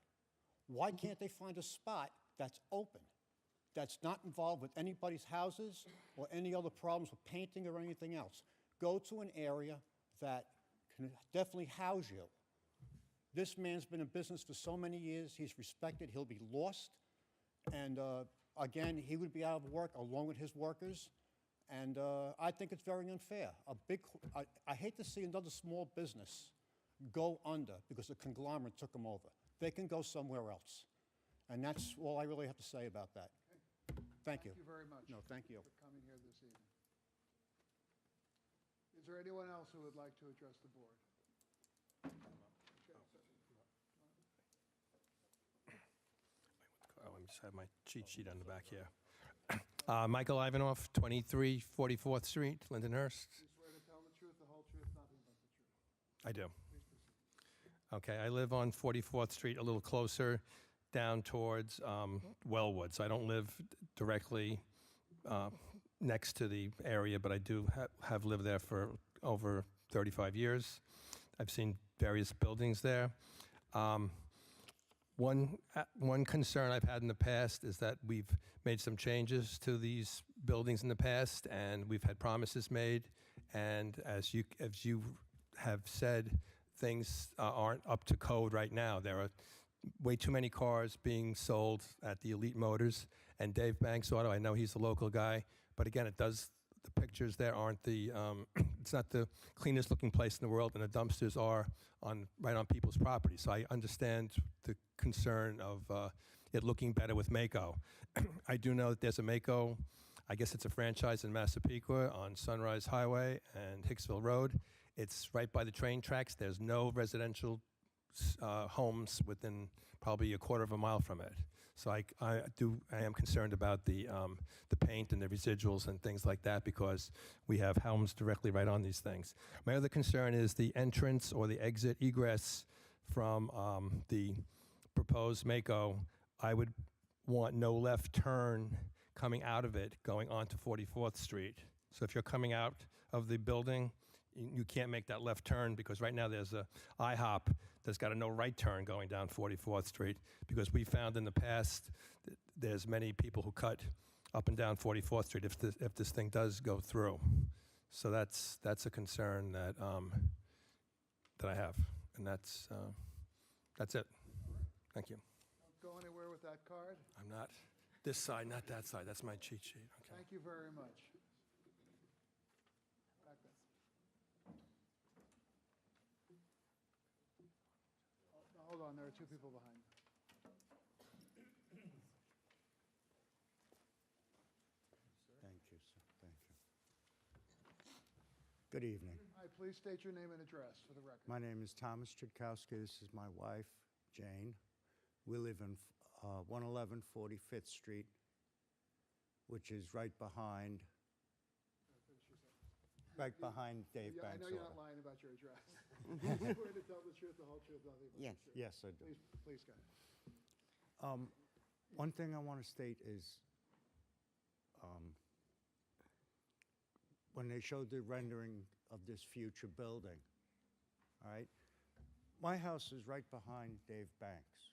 Why can't they find a spot that's open, that's not involved with anybody's houses or any other problems with painting or anything else? Go to an area that can definitely house you. This man's been in business for so many years. He's respected. He'll be lost. And again, he would be out of work along with his workers. And I think it's very unfair. I hate to see another small business go under because a conglomerate took them over. They can go somewhere else. And that's all I really have to say about that. Thank you. Thank you very much. No, thank you. For coming here this evening. Is there anyone else who would like to address the board? Oh, let me just have my cheat sheet on the back here. Michael Ivanoff, 23 44th Street, Lindenhurst. Do you swear to tell the truth, the whole truth, nothing but the truth? I do. Please proceed. Okay, I live on 44th Street, a little closer down towards Wellwood. So I don't live directly next to the area, but I do have lived there for over 35 years. I've seen various buildings there. One concern I've had in the past is that we've made some changes to these buildings in the past, and we've had promises made. And as you have said, things aren't up to code right now. There are way too many cars being sold at the Elite Motors and Dave Banks Auto. I know he's the local guy, but again, the pictures there aren't it's not the cleanest looking place in the world, and the dumpsters are right on people's property. So I understand the concern of it looking better with Mako. I do know that there's a Mako, I guess it's a franchise in Massapequa on Sunrise Highway and Hicksville Road. It's right by the train tracks. There's no residential homes within probably a quarter of a mile from it. So I am concerned about the paint and the residuals and things like that, because we have homes directly right on these things. My other concern is the entrance or the exit egress from the proposed Mako. I would want no left turn coming out of it going onto 44th Street. So if you're coming out of the building, you can't make that left turn, because right now there's a IHOP that's got a no right turn going down 44th Street, because we found in the past there's many people who cut up and down 44th Street if this thing does go through. So that's a concern that I have, and that's it. Thank you. Don't go anywhere with that card. I'm not this side, not that side. That's my cheat sheet. Okay. Thank you very much. Back there. Oh, no, hold on, there are two people behind you. Thank you, sir. Thank you. Good evening. Hi, please state your name and address for the record. My name is Thomas Chudkowski. This is my wife, Jane. We live in 111 45th Street, which is right behind Dave Yeah, I Banks' know you're not Auto. lying about your address. You're going to tell the truth, the whole truth, nothing but the truth. Yes, I do. Please go ahead. One thing I want to state is, when they showed the rendering of this future building, all right, my house is right behind Dave Banks,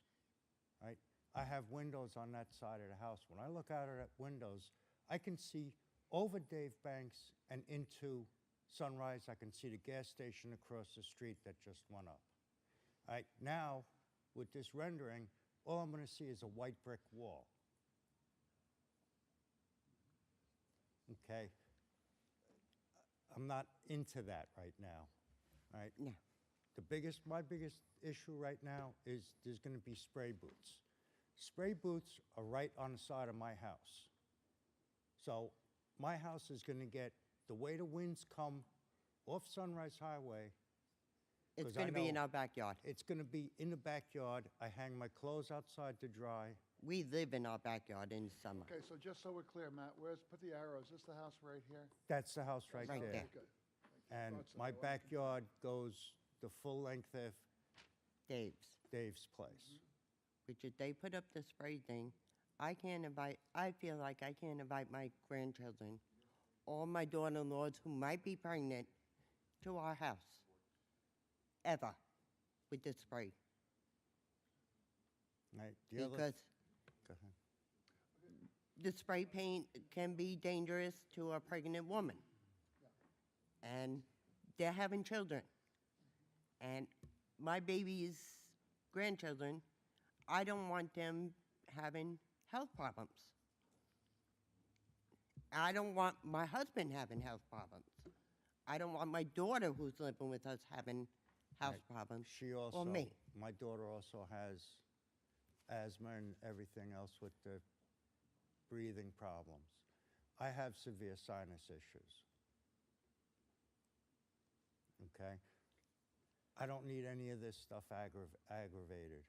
right? I have windows on that side of the house. When I look out of that windows, I can see over Dave Banks and into Sunrise. I can see the gas station across the street that just went up. All right, now, with this rendering, all I'm going to see is a white brick wall. Okay? I'm not into that right now, all right? No. My biggest issue right now is there's going to be spray booths. Spray booths are right on the side of my house. So my house is going to get, the way the winds come off Sunrise Highway. It's going to be in our backyard. It's going to be in the backyard. I hang my clothes outside to dry. We live in our backyard in summer. Okay, so just so we're clear, Matt, put the arrow. Is this the house right here? That's the house right Right there. there. Good. And Thought so. my backyard goes the full length of Dave's place. Richard, they put up the spray thing. I feel like I can't invite my grandchildren or my daughter-in-laws who might be pregnant to our house, ever, with the spray. Right. Because Go ahead. the spray paint can be dangerous to a pregnant woman. And they're having children. And my baby's grandchildren, I don't want them having health problems. I don't want my husband having health problems. I don't want my daughter who's living with us having health problems, She also, or me. my daughter also has asthma and everything else with the breathing problems. I have severe sinus issues. Okay? I don't need any of this stuff aggravated.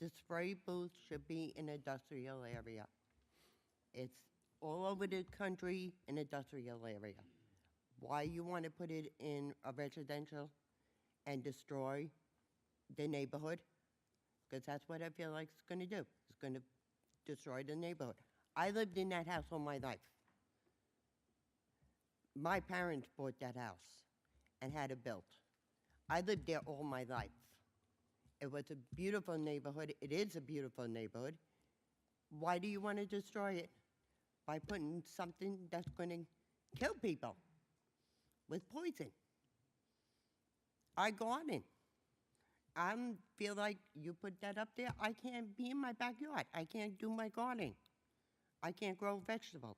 The spray booth should be in industrial area. It's all over the country in industrial area. Why you want to put it in a residential and destroy the neighborhood? Because that's what I feel like it's going to do. It's going to destroy the neighborhood. I lived in that house all my life. My parents bought that house and had it built. I lived there all my life. It was a beautiful neighborhood. It is a beautiful neighborhood. Why do you want to destroy it? By putting something that's going to kill people with poison. I garden. I feel like you put that up there, I can't be in my backyard. I can't do my gardening. I can't grow vegetables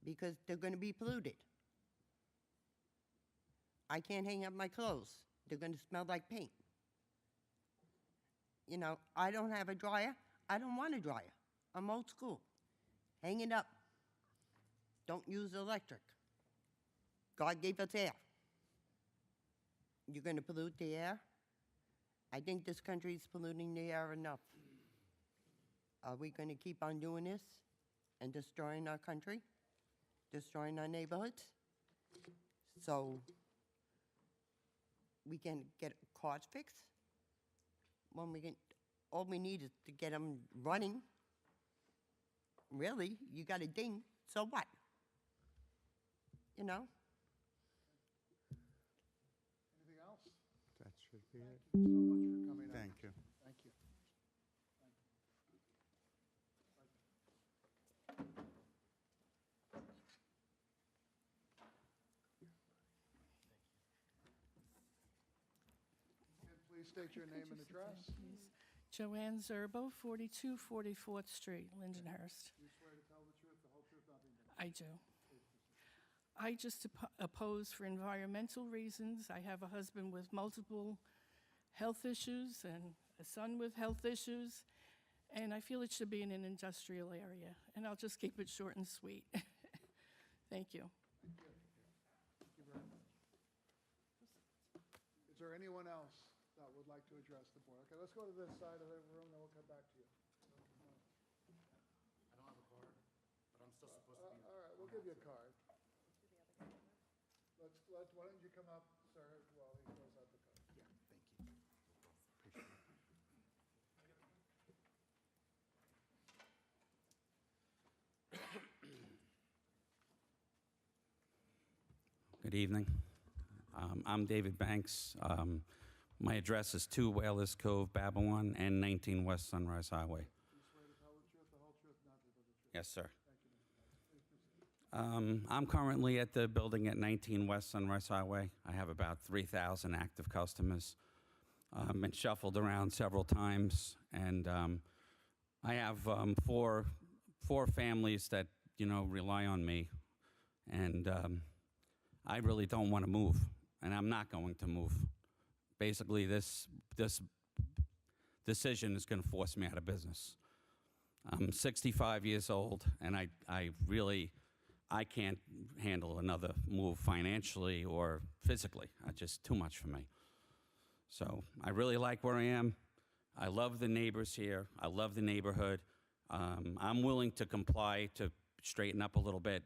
because they're going to be polluted. I can't hang up my clothes. They're going to smell like paint. You know, I don't have a dryer. I don't want a dryer. I'm old school. Hang it up. Don't use electric. God gave us air. You're going to pollute the air? I think this country is polluting the air enough. Are we going to keep on doing this and destroying our country, destroying our neighborhoods? So we can get cars fixed? When we can, all we need is to get them running. Really, you got a ding, so what? You know? Anything else? That should be it. Thank you so much for coming out. Thank you. Thank you. And please state your name and address. Joanne Zerbo, 42 44th Street, Lindenhurst. You swear to tell the truth, the whole truth, nothing but the I do. I just oppose for environmental reasons. I have a husband with multiple health issues and a son with health issues, and I feel it should be in an industrial area. And I'll just keep it short and sweet. Thank you. Thank you. Thank you very much. Is there anyone else that would like to address the board? Okay, let's go to this side of the room, then we'll come back to you. I don't have a card, but I'm still supposed to be. All right, we'll give you a card. Why don't you come up, sir, while he fills out the card? Yeah, thank you. Good evening. I'm David Banks. My address is 2 Whalers Cove, Babylon, and 19 West Sunrise Highway. You swear to tell the truth, the whole truth, nothing but the truth. Yes, sir. Thank you, Mr. Banks. Please proceed. I'm currently at the building at 19 West Sunrise Highway. I have about 3,000 active customers. Been shuffled around several times, and I have four families that rely on me, and I really don't want to move, and I'm not going to move. Basically, this decision is going to force me out of business. I'm 65 years old, and I can't handle another move financially or physically. It's just too much for me. So I really like where I am. I love the neighbors here. I love the neighborhood. I'm willing to comply to straighten up a little bit.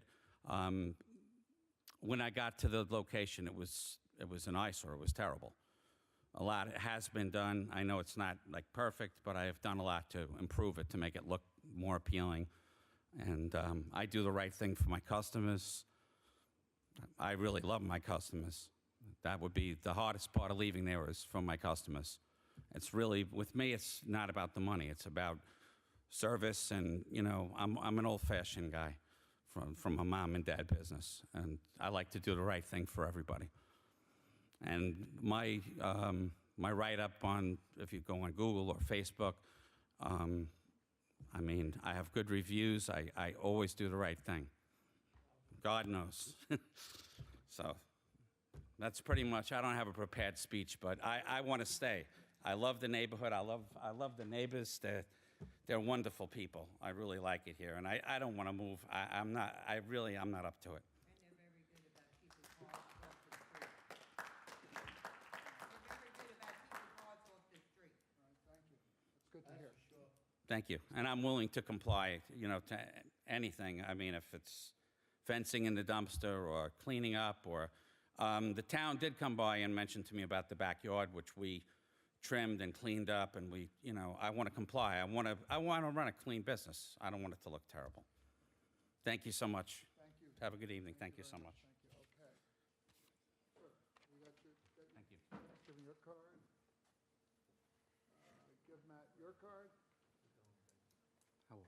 When I got to the location, it was an eyesore. It was terrible. A lot has been done. I know it's not like perfect, but I have done a lot to improve it, to make it look more appealing. And I do the right thing for my customers. I really love my customers. That would be the hardest part of leaving there, is from my customers. It's really, with me, it's not about the money. It's about service, and I'm an old-fashioned guy from a mom and dad business, and I like to do the right thing for everybody. And my write-up on, if you go on Google or Facebook, I have good reviews. I always do the right thing. God knows. So that's pretty much, I don't have a prepared speech, but I want to stay. I love the neighborhood. I love the neighbors. They're wonderful people. I really like it here, and I don't want to move. I'm not up to it. Good to hear. Thank you. And I'm willing to comply, to anything. I mean, if it's fencing in the dumpster or cleaning up, or the town did come by and mention to me about the backyard, which we trimmed and cleaned up, and I want to comply. I want to run a clean business. I don't want it to look terrible. Thank you so much. Thank you. Have a good evening. Thank you so much. Thank you. Okay. Sure. We got your, Thank you. Give me your card. Give Matt your card. How old?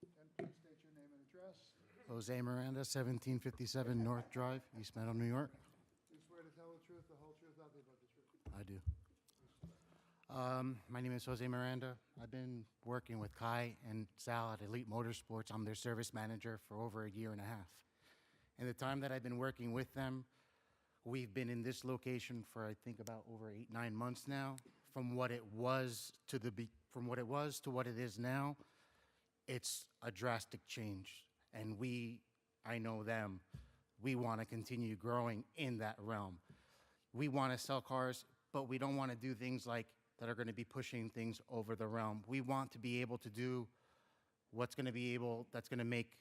And please state your name and address. Jose Miranda, 1757 North Drive, East Meadow, New York. truth, nothing but the truth. I do. My name is Jose Miranda. I've been working with Kai and Sal at Elite Motorsports. I'm their service manager for over a year and a half. In the time that I've been working with them, we've been in this location for I think about over 8-9 months now. From what it was to what it is now, it's a drastic change. And I know them, we want to continue growing in that realm. We want to sell cars, but we don't want to do things like that are going to be pushing things over the realm. We want to be able to do that's going to make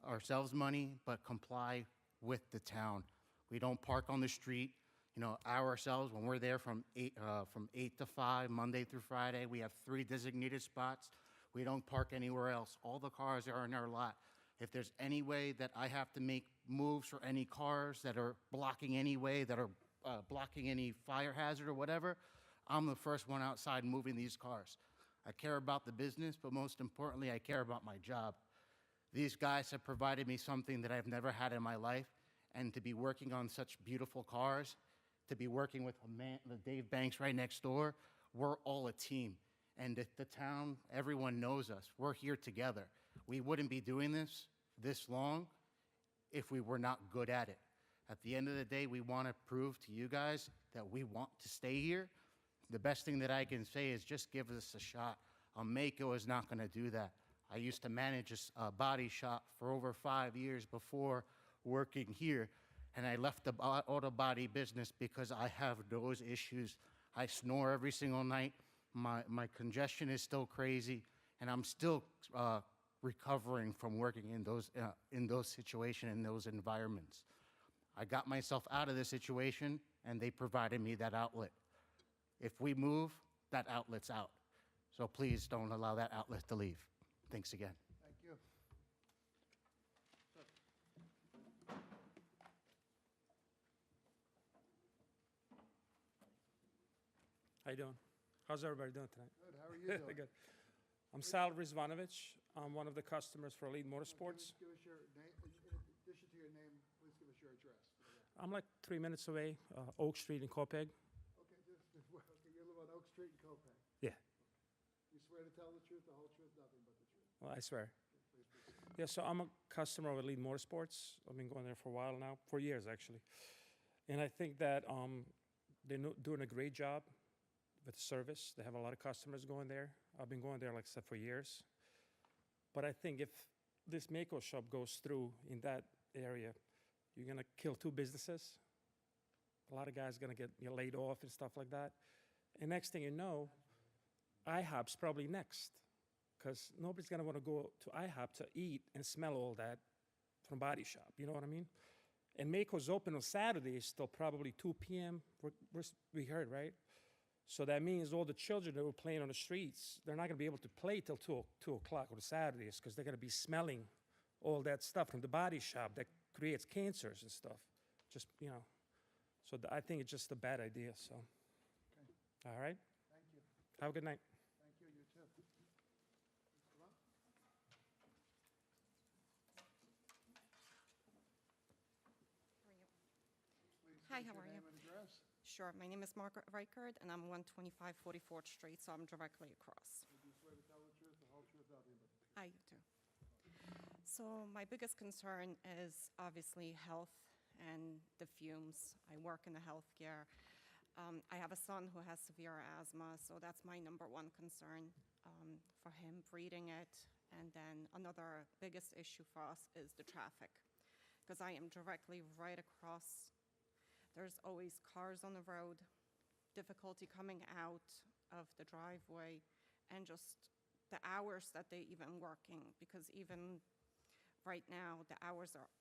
ourselves money, but comply with the town. We don't park on the street. You know, ourselves, when we're there from 8 to 5, Monday through Friday, we have 3 designated spots. We don't park anywhere else. All the cars are in our lot. If there's any way that I have to make moves for any cars that are blocking any way, that are blocking any fire hazard or whatever, I'm the first one outside moving these cars. I care about the business, but most importantly, I care about my job. These guys have provided me something that I've never had in my life, and to be working on such beautiful cars, to be working with Dave Banks right next door, we're all a team. And the town, everyone knows us. We're here together. We wouldn't be doing this long if we were not good at it. At the end of the day, we want to prove to you guys that we want to stay here. The best thing that I can say is just give us a shot. Mako is not going to do that. I used to manage a body shop for over 5 years before working here, and I left the auto body business because I have those issues. I snore every single night. My congestion is still crazy, and I'm still recovering from working in those situations, in those environments. I got myself out of this situation, and they provided me that outlet. If we move, that outlet's out. So please don't allow that outlet to leave. Thanks again. Thank you. How you doing? How's everybody doing tonight? Good, how are you doing? Good. I'm Sal Rizvanovich. I'm one of the customers for Elite Motorsports. Give us your name, in addition to your name, please give us your address. I'm like 3 minutes away, Oak Street in Copiague. Okay, you live on Oak Street in Copiague. Yeah. You swear to tell the truth, the whole truth, nothing but the truth. Well, I swear. Please proceed. Yeah, so I'm a customer of Elite Motorsports. I've been going there for a while now, for years actually. And I think that they're doing a great job with the service. They have a lot of customers going there. I've been going there, like I said, for years. But I think if this Mako shop goes through in that area, you're going to kill 2 businesses. A lot of guys are going to get laid off and stuff like that. And next thing you know, IHOP's probably next, because nobody's going to want to go to IHOP to eat and smell all that from Body Shop. You know what I mean? And Mako's open on Saturdays till probably 2 p.m. We heard, right? So that means all the children that were playing on the streets, they're not going to be able to play till 2 o'clock on Saturdays because they're going to be smelling all that stuff from the Body Shop that creates cancers and stuff. Just, you know. So I think it's just a bad idea, so. Okay. All right? Thank you. Have a good night. Thank you, you too. Come on. Please Hi, state how your are you? name and address. Sure, my name is Margaret Reichert, and I'm 125 44th Street, so I'm directly across. Do you swear to tell the truth, the whole truth, nothing but the truth? I do. So my biggest concern is obviously health and the fumes. I work in the healthcare. I have a son who has severe asthma, so that's my number 1 concern for him, breathing it. And then another biggest issue for us is the traffic, because I am directly right across. There's always cars on the road, difficulty coming out of the driveway, and just the hours that they even working, because even right now, the hours are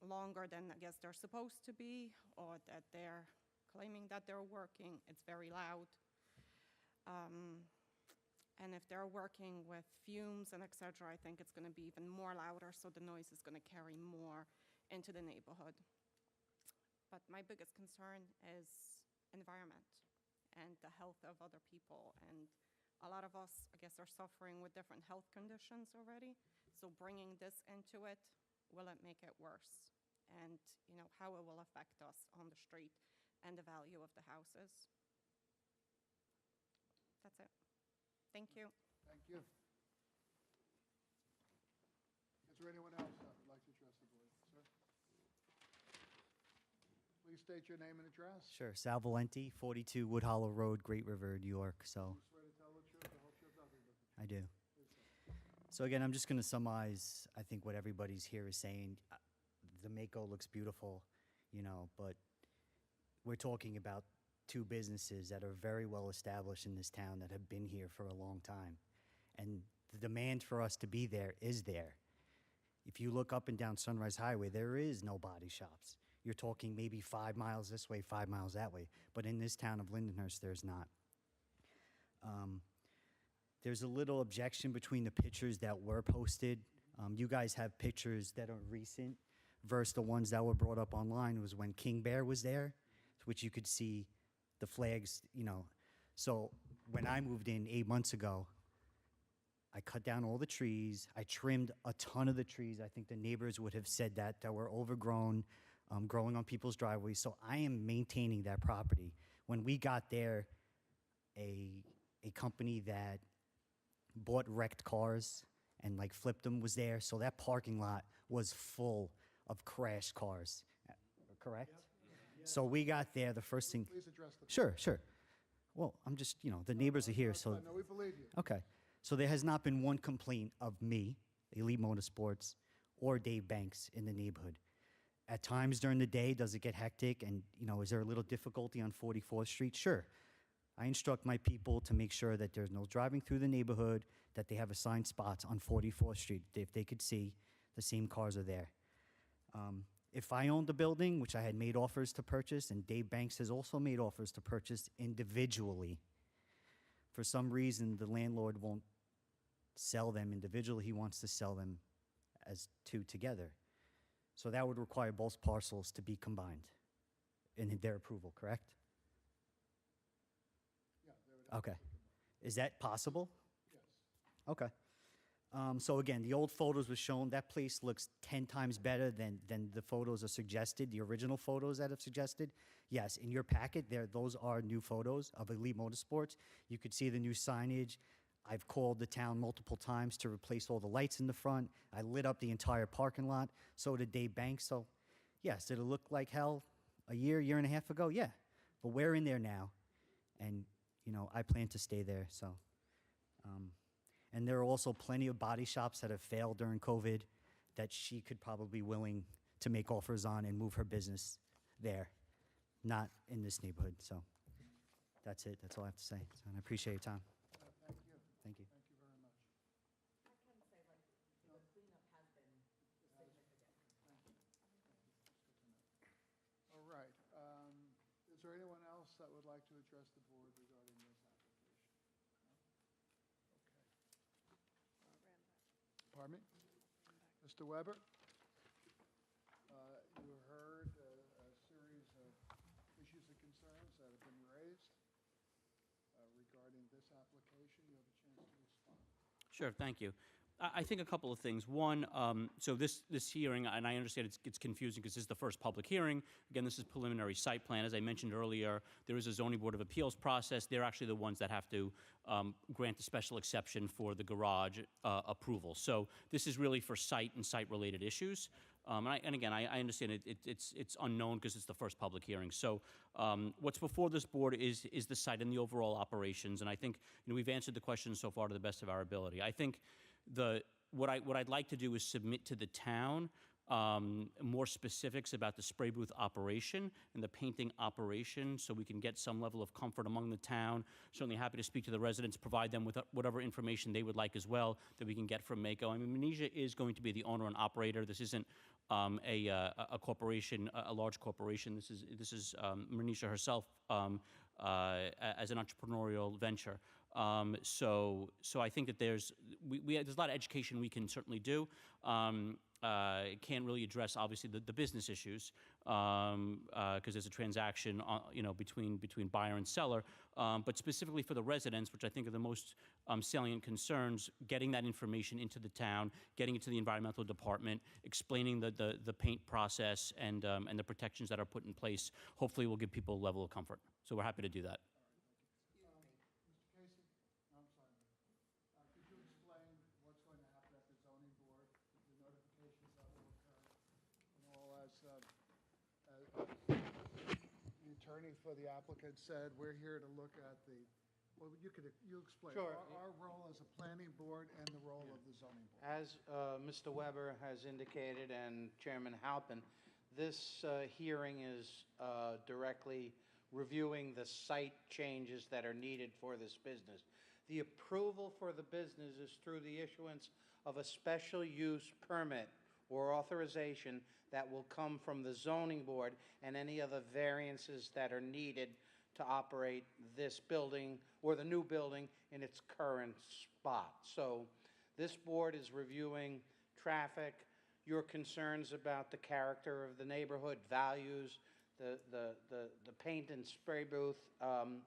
longer than I guess they're supposed to be, or that they're claiming that they're working. It's very loud. And if they're working with fumes and et cetera, I think it's going to be even more louder, so the noise is going to carry more into the neighborhood. But my biggest concern is environment and the health of other people. And a lot of us, I guess, are suffering with different health conditions already. So bringing this into it, will it make it worse? And, you know, how it will affect us on the street. and the value of the houses. That's it. Thank you. Thank you. Is there anyone else that would like to address the board? Sir? Please state your name and address. Sure, Sal Valenti, 42 Wood Hollow Road, Great River, New York. So Swear to tell the truth, the whole truth, nothing but the truth. I do. So again, I'm just going to summarize, I think, what everybody's here is saying. The Mako looks beautiful, you know, but we're talking about two businesses that are very well established in this town that have been here for a long time. And the demand for us to be there is there. If you look up and down Sunrise Highway, there is no body shops. You're talking maybe 5 miles this way, 5 miles that way. But in this town of Lindenhurst, there's not. There's a little objection between the pictures that were posted. You guys have pictures that are recent versus the ones that were brought up online was when King Bear was there, which you could see the flags, you know. So when I moved in 8 months ago, I cut down all the trees. I trimmed a ton of the trees. I think the neighbors would have said that were overgrown, growing on people's driveways. So I am maintaining that property. When we got there, a company that bought wrecked cars and like flipped them was there. So that parking lot was full of crashed cars, correct? So we got there, the first thing. Please address the. Sure. Well, I'm just, you know, the neighbors are here, so. No, we believe you. Okay. So there has not been one complaint of me, Elite Motorsports, or Dave Banks in the neighborhood. At times during the day, does it get hectic? And, you know, is there a little difficulty on 44th Street? Sure. I instruct my people to make sure that there's no driving through the neighborhood, that they have assigned spots on 44th Street. If they could see, the same cars are there. If I owned the building, which I had made offers to purchase, and Dave Banks has also made offers to purchase individually, for some reason, the landlord won't sell them individually. He wants to sell them as two together. So that would require both parcels to be combined in their approval, correct? Yeah, they would have Okay. Is that possible? Yes. Okay. So again, the old photos was shown. That place looks 10 times better than the photos are suggested, the original photos that have suggested. Yes, in your packet, those are new photos of Elite Motorsports. You could see the new signage. I've called the town multiple times to replace all the lights in the front. I lit up the entire parking lot. So did Dave Banks. So yes, did it look like hell a year and a half ago? Yeah. But we're in there now. And, you know, I plan to stay there, so. And there are also plenty of body shops that have failed during COVID that she could probably be willing to make offers on and move her business there, not in this neighborhood. So that's it. That's all I have to say. So, and I appreciate your time. Thank you. Thank you. Thank you very much. All right. Is there anyone else that would like to address the board regarding this application? No? Okay. Pardon me? Mr. Weber? You heard a series of issues and concerns that have been raised regarding this application. You have a chance to respond. Sure, thank you. I think a couple of things. One, so this hearing, and I understand it's confusing because this is the first public hearing. Again, this is preliminary site plan. As I mentioned earlier, there is a zoning board of appeals process. They're actually the ones that have to grant the special exception for the garage approval. So this is really for site and site-related issues. And again, I understand it's unknown because it's the first public hearing. So what's before this board is the site and the overall operations. And I think we've answered the questions so far to the best of our ability. I think what I'd like to do is submit to the town more specifics about the spray booth operation and the painting operation so we can get some level of comfort among the town. Certainly happy to speak to the residents, provide them with whatever information they would like as well that we can get from Mako. I mean, Manisha is going to be the owner and operator. This isn't a corporation, a large corporation. This is Manisha herself as an entrepreneurial venture. So I think that there's a lot of education we can certainly do. Can't really address, obviously, the business issues. because there's a transaction, between buyer and seller. But specifically for the residents, which I think are the most salient concerns, getting that information into the town, getting it to the environmental department, explaining the paint process and the protections that are put in place, hopefully will give people a level of comfort. So we're happy to do that. Mr. Casey? I'm sorry. Could you explain what's going to happen at the zoning board, the notifications that will occur, and all as the attorney for the applicant said, we're here to look at the, well, you explain. Sure. Our role as a planning board and the role of the zoning board. As Mr. Weber has indicated and Chairman Halpin, this hearing is directly reviewing the site changes that are needed for this business. The approval for the business is through the issuance of a special use permit or authorization that will come from the zoning board and any other variances that are needed to operate this building or the new building in its current spot. So this board is reviewing traffic, your concerns about the character of the neighborhood, values, the paint and spray booth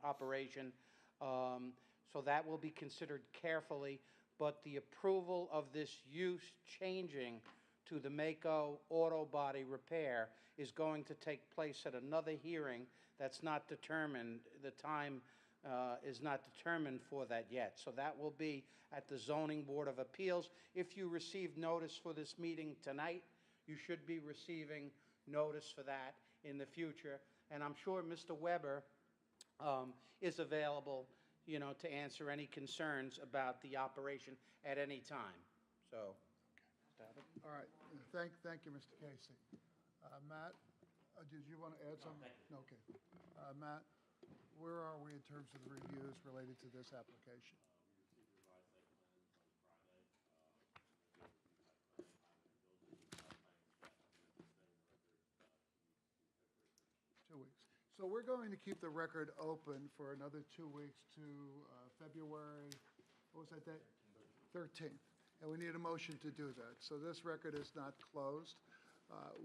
operation. So that will be considered carefully, but the approval of this use changing to the Mako Auto Body Repair is going to take place at another hearing that's not determined. The time is not determined for that yet. So that will be at the Zoning Board of Appeals. If you received notice for this meeting tonight, you should be receiving notice for that in the future. And I'm sure Mr. Weber is available, to answer any concerns about the operation at any time. So, All right, thank you, Mr. Casey. Matt, did you want to add something? No, okay. Matt, where are we in terms of the reviews related to this application? So we're going to keep the record open for another 2 weeks to February, what was that date? 13th. And we need a motion to do that. So this record is not closed.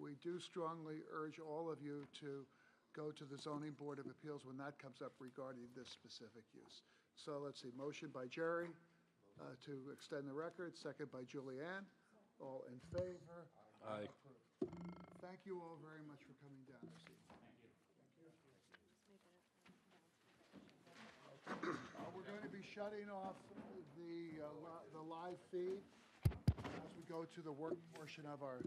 We do strongly urge all of you to go to the Zoning Board of Appeals when that comes up regarding this specific use. So let's see, motion by Jerry to extend the record, second by Julianne. All in favor? Aye. Approved. Thank you all very much for coming down this evening. We're going to be shutting off the live feed as we go to the work portion of our